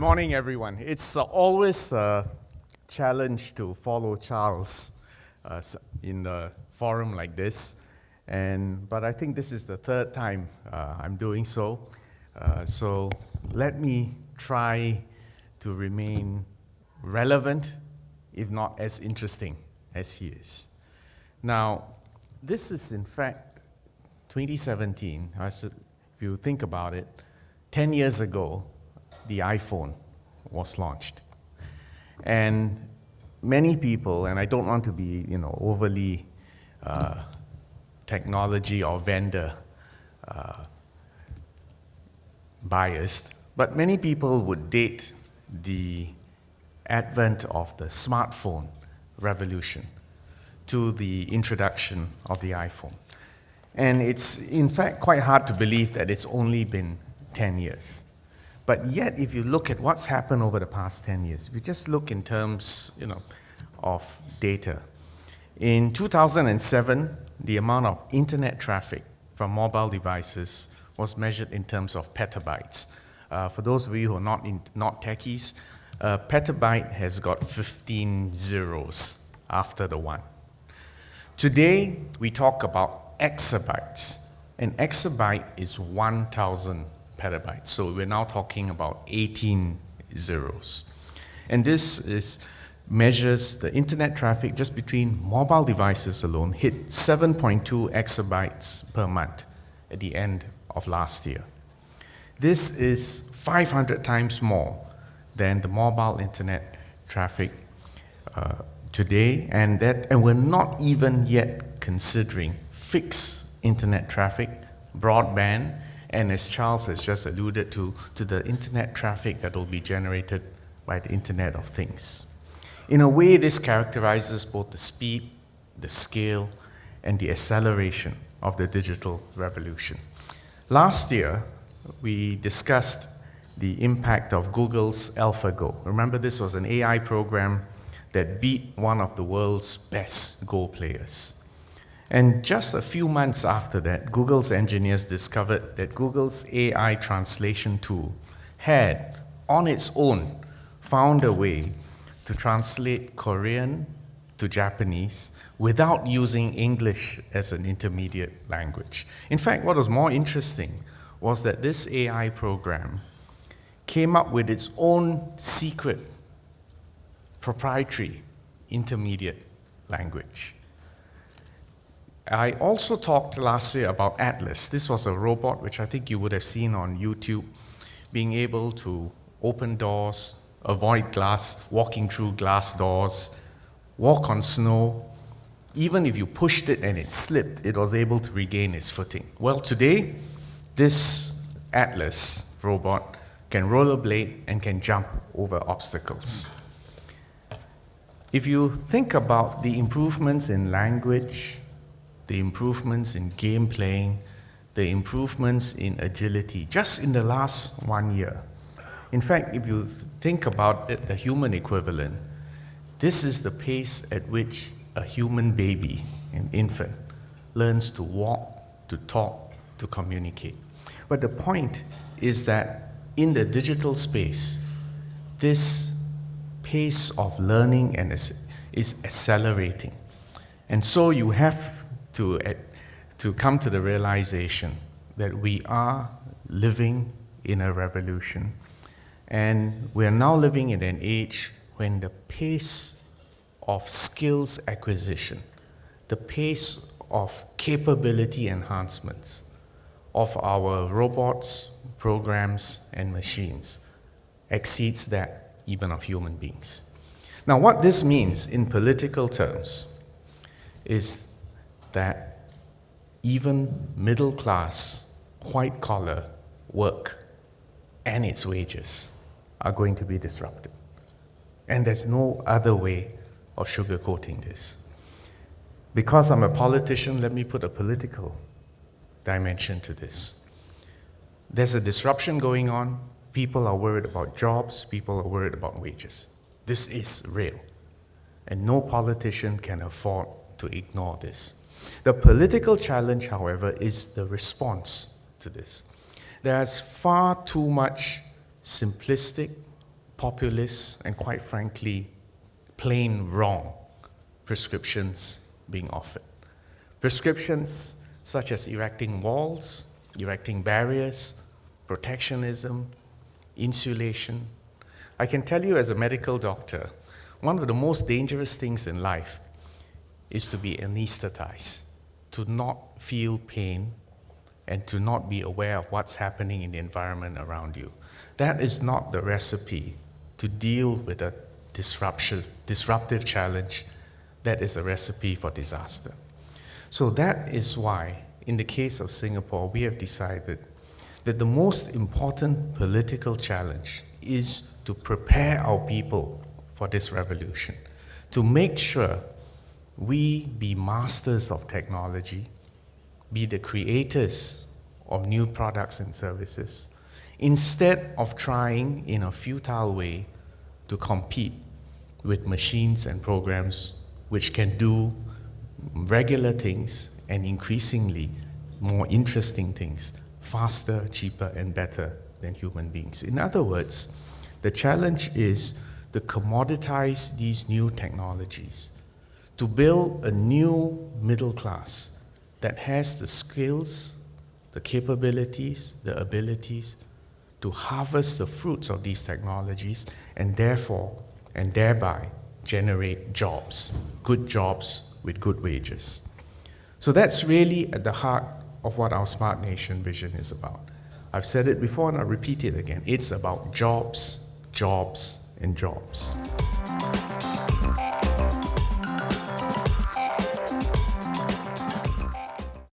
morning, everyone. It's always a challenge to follow Charles in a forum like this, but I think this is the third time I'm doing so. So let me try to remain relevant, if not as interesting as he is. Now, this is in fact 2017. If you think about it, 10 years ago, the iPhone was launched. And many people, and I don't want to be overly technology or vendor biased, but many people would date the advent of the smartphone revolution to the introduction of the iPhone. And it's in fact quite hard to believe that it's only been 10 years. But yet, if you look at what's happened over the past 10 years, if you just look in terms of data, in 2007, the amount of internet traffic from mobile devices was measured in terms of petabytes. For those of you who are not techies, petabyte has got 15 zeros after the one. Today, we talk about exabytes. An exabyte is 1,000 petabytes. So we're now talking about 18 zeros. And this measures the internet traffic just between mobile devices alone, hit 7.2 exabytes per month at the end of last year. This is 500 times more than the mobile internet traffic today, and we're not even yet considering fixed internet traffic, broadband, and as Charles has just alluded to the internet traffic that will be generated by the Internet of Things. In a way, this characterizes both the speed, the scale, and the acceleration of the digital revolution. Last year, we discussed the impact of Google's AlphaGo. Remember, this was an AI program that beat one of the world's best Go players. And just a few months after that, Google's engineers discovered that Google's AI translation tool had, on its own, found a way to translate Korean to Japanese without using English as an intermediate language. In fact, what was more interesting was that this AI program came up with its own secret, proprietary intermediate language. I also talked last year about Atlas. This was a robot which I think you would have seen on YouTube, being able to open doors, avoid walking through glass doors, walk on snow. Even if you pushed it and it slipped, it was able to regain its footing. Well, today, this Atlas robot can rollerblade and can jump over obstacles. If you think about the improvements in language, the improvements in game playing, the improvements in agility, just in the last 1 year. In fact, if you think about it, the human equivalent, this is the pace at which a human baby, an infant, learns to walk, to talk, to communicate. But the point is that in the digital space, this pace of learning is accelerating. And so you have to come to the realization that we are living in a revolution. And we are now living in an age when the pace of skills acquisition, the pace of capability enhancements of our robots, programs, and machines exceeds that even of human beings. Now, what this means in political terms is that even middle-class, white-collar work and its wages are going to be disrupted. And there's no other way of sugarcoating this. Because I'm a politician, let me put a political dimension to this. There's a disruption going on. People are worried about jobs. People are worried about wages. This is real. And no politician can afford to ignore this. The political challenge, however, is the response to this. There's far too much simplistic, populist, and quite frankly, plain wrong prescriptions being offered. Prescriptions such as erecting walls, erecting barriers, protectionism, insulation. I can tell you as a medical doctor, one of the most dangerous things in life is to be anesthetized, to not feel pain, and to not be aware of what's happening in the environment around you. That is not the recipe to deal with a disruptive challenge. That is a recipe for disaster. So that is why, in the case of Singapore, we have decided that the most important political challenge is to prepare our people for this revolution, to make sure we be masters of technology, be the creators of new products and services, instead of trying in a futile way to compete with machines and programs which can do regular things and increasingly more interesting things faster, cheaper, and better than human beings. In other words, the challenge is to commoditize these new technologies, to build a new middle class that has the skills, the capabilities, the abilities to harvest the fruits of these technologies and thereby generate jobs with good wages. So that's really at the heart of what our Smart Nation vision is about. I've said it before and I'll repeat it again. It's about jobs, jobs, and jobs.